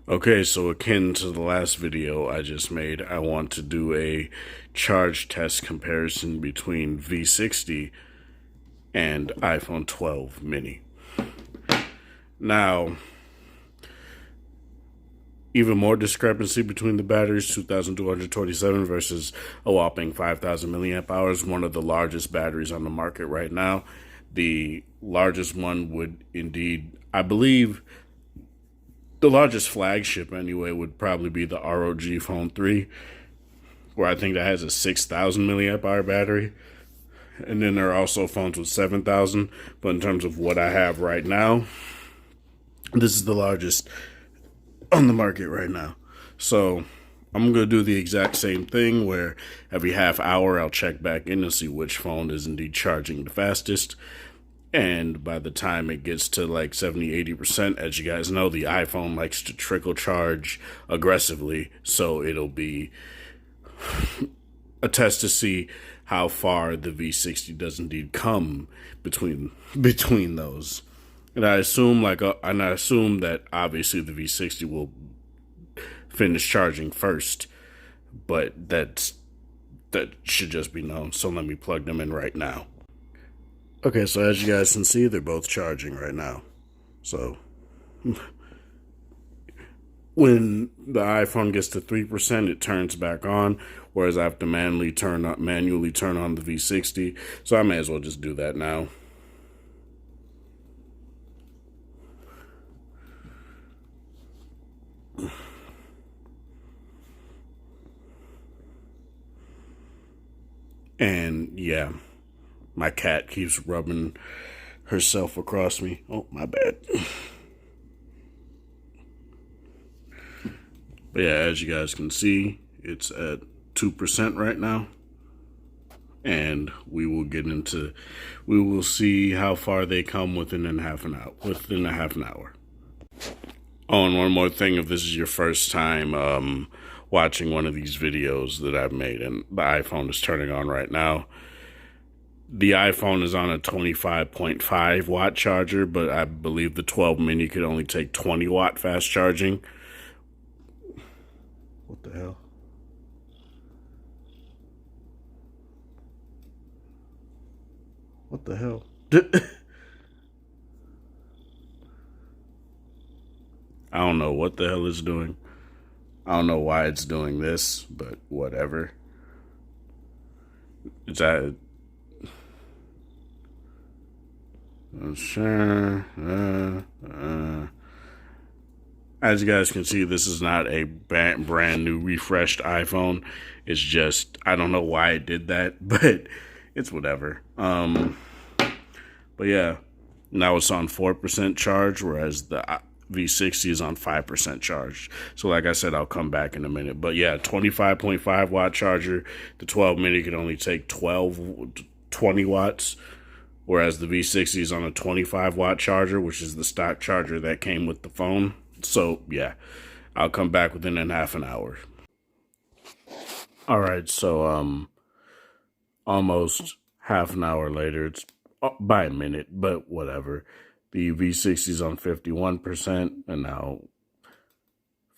Okay, so akin to the last video I just made, I want to do a charge test comparison between V60 and iPhone 12 mini. Now, even more discrepancy between the batteries, 2,227 versus a whopping 5,000 milliamp hours, one of the largest batteries on the market right now. The largest one would indeed, I believe, the largest flagship anyway would probably be the ROG Phone 3, where I think that has a 6,000 milliamp hour battery. And then there are also phones with 7,000. But in terms of what I have right now, this is the largest on the market right now. So I'm going to do the exact same thing where every half hour I'll check back in to see which phone is indeed charging the fastest. And by the time it gets to like 70-80%, as you guys know, the iPhone likes to trickle charge aggressively. So it'll be a test to see how far the V60 does indeed come between those. And I assume that obviously the V60 will finish charging first, but that should just be known. So let me plug them in right now. Okay, so as you guys can see, they're both charging right now. So when the iPhone gets to 3%, it turns back on, whereas I have to manually turn on the V60. So I may as well just do that now. And yeah, my cat keeps rubbing herself across me. Oh, my bad. But yeah, as you guys can see, it's at 2% right now. And we will see how far they come within a half an hour. Oh, and one more thing, if this is your first time watching one of these videos that I've made and the iPhone is turning on right now, the iPhone is on a 25.5 watt charger, but I believe the 12 mini could only take 20 watt fast charging. What the hell? What the hell? I don't know what the hell it's doing. I don't know why it's doing this, but whatever. It's at sure. As you guys can see, this is not a brand new refreshed iPhone. It's just, I don't know why it did that, but it's whatever. But yeah, now it's on 4% charge, whereas the V60 is on 5% charge. So like I said, I'll come back in a minute. But yeah, 25.5 watt charger. The 12 mini can only take 20 watts. Whereas the V60 is on a 25 watt charger, which is the stock charger that came with the phone. So yeah, I'll come back within a half an hour. All right, so almost half an hour later, it's by a minute, but whatever. The V60 is on 51% and now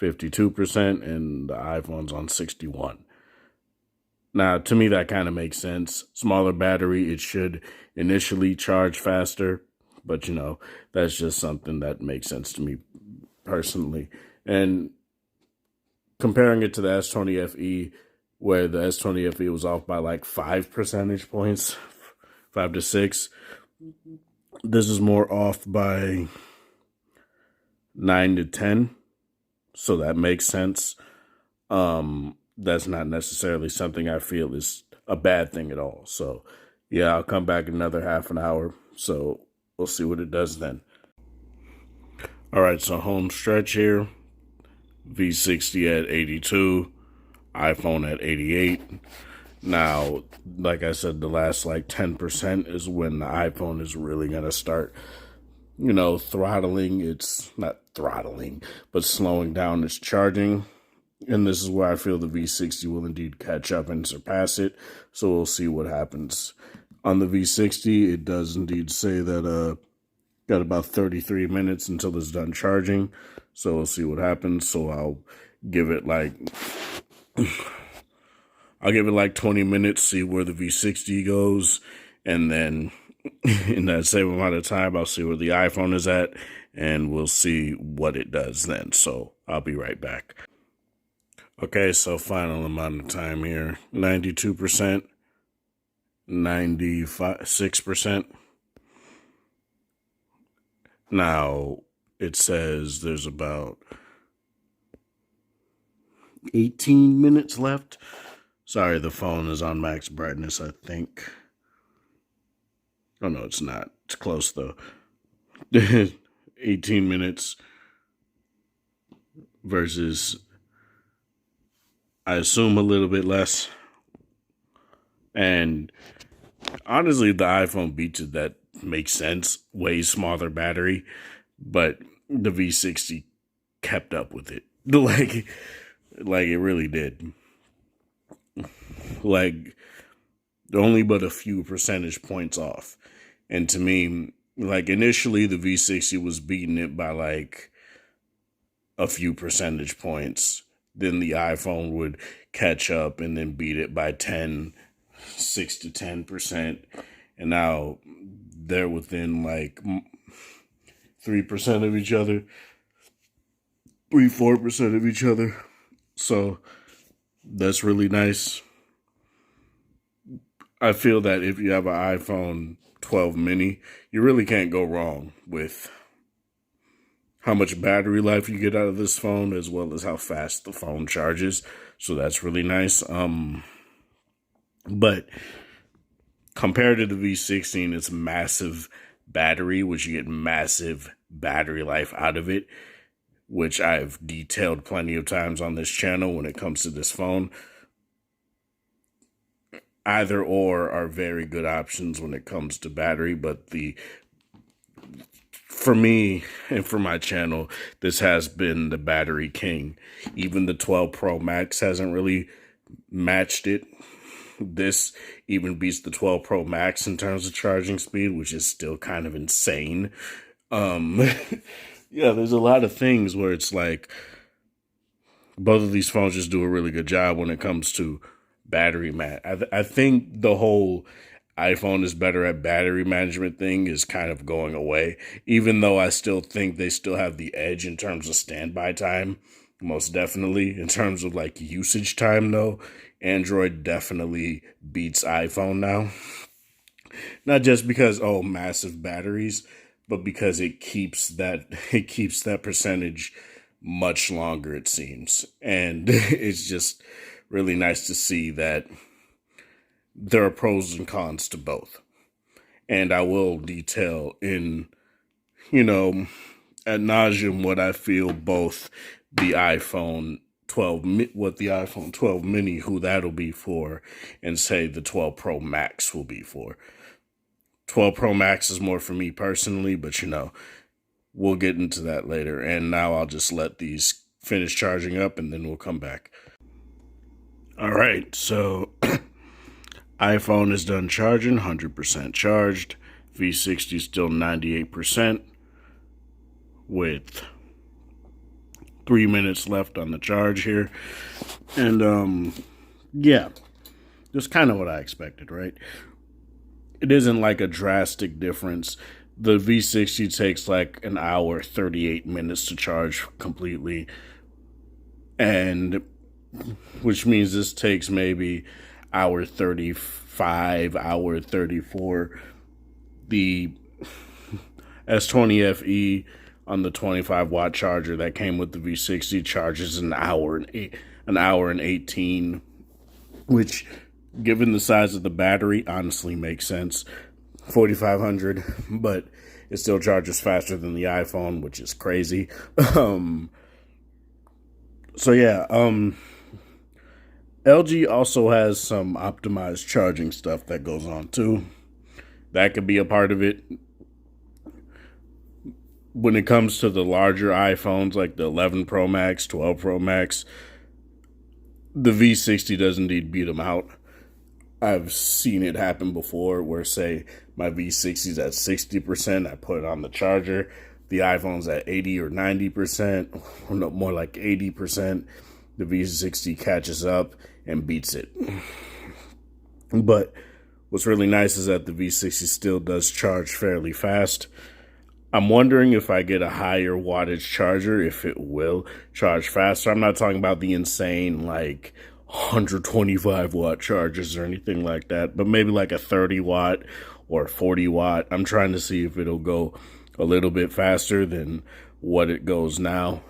52%, and the iPhone's on 61%. Now, to me, that kind of makes sense. Smaller battery, it should initially charge faster, but, you know, that's just something that makes sense to me personally. And comparing it to the S20 FE, where the S20 FE was off by like 5 percentage points, 5 to 6, this is more off by 9 to 10, so that makes sense. That's not necessarily something I feel is a bad thing at all. So, yeah, I'll come back in another half an hour. So, we'll see what it does then. All right, so home stretch here. V60 at 82. iPhone at 88. Now, like I said, the last like 10% is when the iPhone is really going to start, you know, throttling. It's not throttling, but slowing down its charging. And this is where I feel the V60 will indeed catch up and surpass it. So we'll see what happens. On the V60, it does indeed say that got about 33 minutes until it's done charging. So we'll see what happens. So give it like I'll give it like 20 minutes, see where the V60 goes, and then in that same amount of time, I'll see where the iPhone is at, and we'll see what it does then. So I'll be right back. Okay, so final amount of time here, 92%, 96%. Now, it says there's about 18 minutes left. Sorry, the phone is on max brightness, I think. Oh, no, it's not. It's close, though. 18 minutes versus, I assume, a little bit less. And honestly, the iPhone beats it. That makes sense. Way smaller battery. But the V60 kept up with it. Like it really did. Like, only but a few percentage points off. And to me, like, initially the V60 was beating it by like a few percentage points. Then the iPhone would catch up and then beat it by 6 to 10%. And now they're within like 3% of each other, 4% of each other. So that's really nice. I feel that if you have an iPhone 12 mini, you really can't go wrong with how much battery life you get out of this phone, as well as how fast the phone charges. So that's really nice. But compared to the V16, it's massive battery, which you get massive battery life out of it, which I've detailed plenty of times on this channel when it comes to this phone. Either or are very good options when it comes to battery, but for me and for my channel, this has been the battery king. Even the 12 Pro Max hasn't really matched it. This even beats the 12 Pro Max in terms of charging speed, which is still kind of insane. Yeah, there's a lot of things where it's like both of these phones just do a really good job when it comes to battery I think the whole iPhone is better at battery management thing is kind of going away, even though I still think they still have the edge in terms of standby time. Most definitely. In terms of like usage time, though, Android definitely beats iPhone now. Not just because, oh, massive batteries, but because it keeps that percentage much longer, it seems. And it's just really nice to see that there are pros and cons to both. And I will detail in, ad nauseum what I feel both the iPhone 12, what the iPhone 12 mini, who that'll be for, and say the 12 Pro Max will be for. 12 Pro Max is more for me personally, but we'll get into that later. And now I'll just let these finish charging up and then we'll come back. All right, so iPhone is done charging, 100% charged. V60 still 98% with 3 minutes left on the charge here. And yeah, just kind of what I expected, right? It isn't like a drastic difference. The V60 takes like an hour, 38 minutes to charge completely. And which means this takes maybe hour 35, hour 34. The S20 FE on the 25-watt charger that came with the V60 charges an hour and 18, which, given the size of the battery, honestly makes sense. 4,500, but it still charges faster than the iPhone, which is crazy. So yeah, LG also has some optimized charging stuff that goes on too. That could be a part of it. When it comes to the larger iPhones, like the 11 Pro Max, 12 Pro Max, the V60 does indeed beat them out. I've seen it happen before where, say, my V60 is at 60%, I put it on the charger, The iPhone's at 80 or 90%, or no, more like 80%. The V60 catches up and beats it. But what's really nice is that the V60 still does charge fairly fast. I'm wondering if I get a higher wattage charger, if it will charge faster. I'm not talking about the insane, like, 125 watt chargers or anything like that, but maybe like a 30 watt or 40 watt. I'm trying to see if it'll go a little bit faster than what it goes now.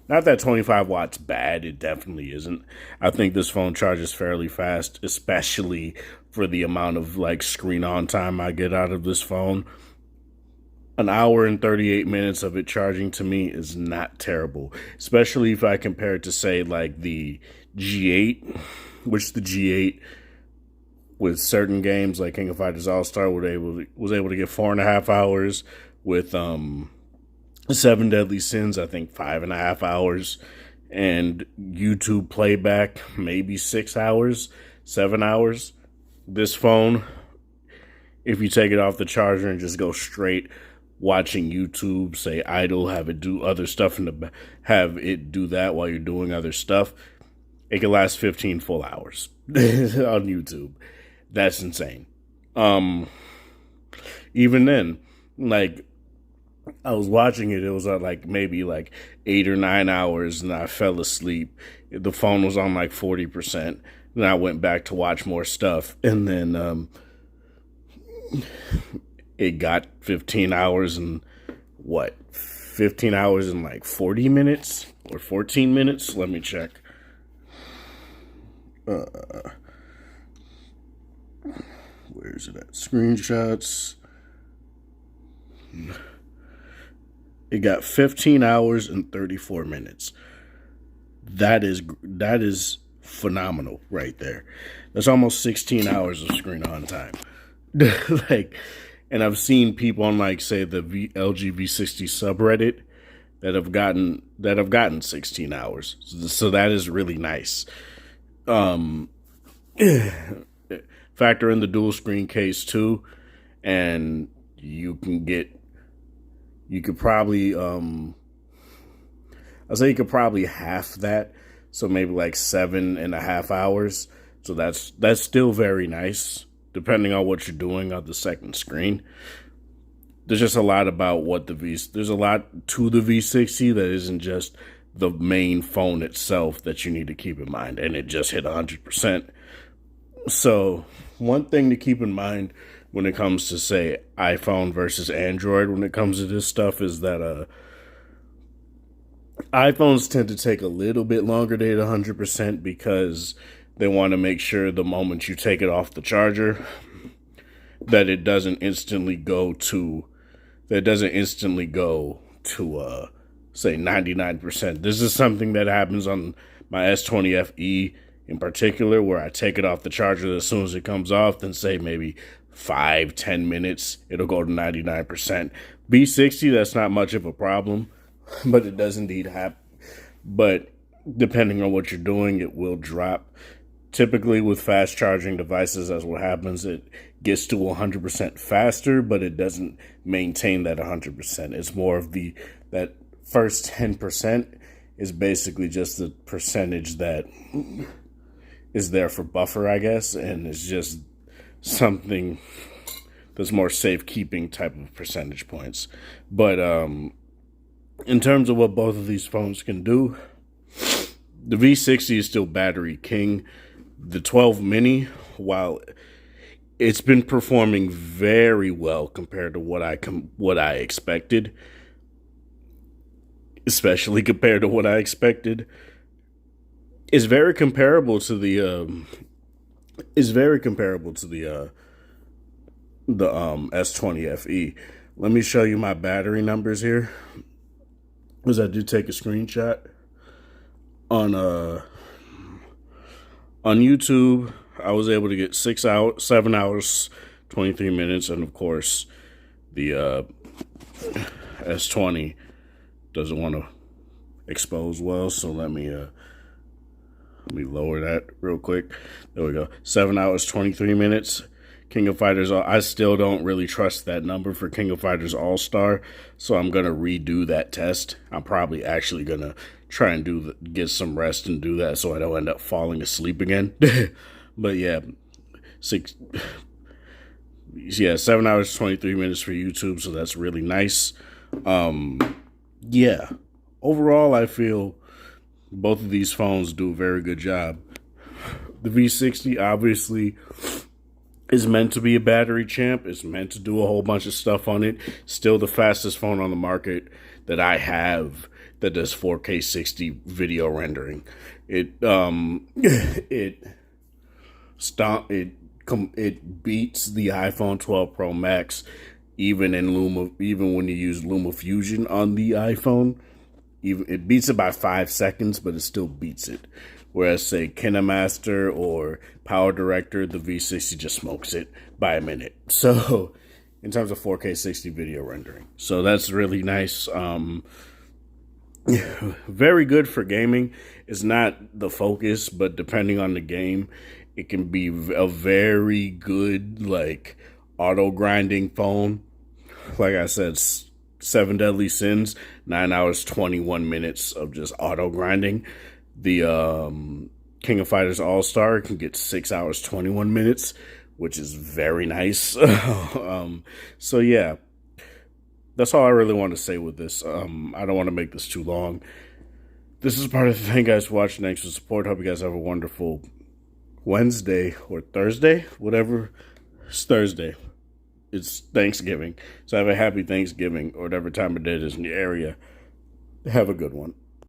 Not that 25 watts bad, it definitely isn't. I think this phone charges fairly fast, especially for the amount of like screen on time I get out of this phone. An hour and 38 minutes of it charging to me is not terrible, especially if I compare it to, say, like the G8, which the G8 with certain games like King of Fighters All-Star was able to get 4.5 hours. With Seven Deadly Sins, I think 5.5 hours. And YouTube playback, maybe 6 hours, 7 hours. This phone, if you take it off the charger and just go straight watching YouTube, say idle, have it do other stuff have it do that while you're doing other stuff, it can last 15 full hours on YouTube. That's insane. Even then, like, I was watching it, it was at like maybe like 8 or 9 hours, and I fell asleep. The phone was on like 40%. Then I went back to watch more stuff, and then it got 15 hours and 15 hours and like 40 minutes or 14 minutes. Let me check. Where is it at? Screenshots. It got 15 hours and 34 minutes. That is phenomenal right there. That's almost 16 hours of screen on time. Like, and I've seen people on, like, say, the LG V60 subreddit that have gotten 16 hours. So that is really nice. Factor in the dual screen case too, and you could probably half that, so maybe like 7.5 hours. So that's still very nice, depending on what you're doing on the second screen. There's just a lot about there's a lot to the V60 that isn't just the main phone itself that you need to keep in mind, and it just hit 100%. So one thing to keep in mind when it comes to, say, iPhone versus Android, when it comes to this stuff, is that iPhones tend to take a little bit longer to hit 100% because they want to make sure the moment you take it off the charger that it doesn't instantly go to say 99%. This is something that happens on my S20 FE in particular, where I take it off the charger as soon as it comes off, then say maybe 5-10 minutes, it'll go to 99%. V60, that's not much of a problem, but it does indeed happen. But depending on what you're doing, it will drop. Typically with fast charging devices, that's what happens. It gets to 100% faster, but it doesn't maintain that 100%. It's more of that first 10% is basically just the percentage that is there for buffer, I guess, and it's just something that's more safekeeping type of percentage points. But in terms of what both of these phones can do, the V60 is still battery king. The 12 mini, while it's been performing very well compared to what I expected, especially compared to what I expected, is very comparable to the S20 FE. Let me show you my battery numbers here, because I did take a screenshot on YouTube. I was able to get 7 hours, 23 minutes, and of course, the S20 doesn't want to expose well, so let me lower that real quick. There we go. 7 hours, 23 minutes. King of Fighters, I still don't really trust that number for King of Fighters All-Star, so I'm going to redo that test. I'm probably actually going to try and get some rest and do that so I don't end up falling asleep again. But yeah, 7 hours, 23 minutes for YouTube, so that's really nice. Yeah, overall, I feel both of these phones do a very good job. The V60 obviously is meant to be a battery champ. It's meant to do a whole bunch of stuff on it. Still the fastest phone on the market that I have that does 4K 60 video rendering. It beats the iPhone 12 Pro Max even when you use LumaFusion on the iPhone. It beats it by 5 seconds, but it still beats it. Whereas, say, KineMaster or Power Director, the V60 just smokes it by a minute. So, in terms of 4K 60 video rendering. So, that's really nice. Very good for gaming. It's not the focus, but depending on the game, it can be a very good, like, auto-grinding phone. Like I said, 7 Deadly Sins, 9 hours, 21 minutes of just auto-grinding. The King of Fighters All-Star can get 6 hours, 21 minutes, which is very nice. So, yeah, that's all I really want to say with this. I don't want to make this too long. This is part of the thing, guys, for watching. Thanks for support. Hope you guys have a wonderful Wednesday or Thursday, whatever. It's Thursday. It's Thanksgiving. So have a happy Thanksgiving or whatever time of day it is in the area. Have a good one.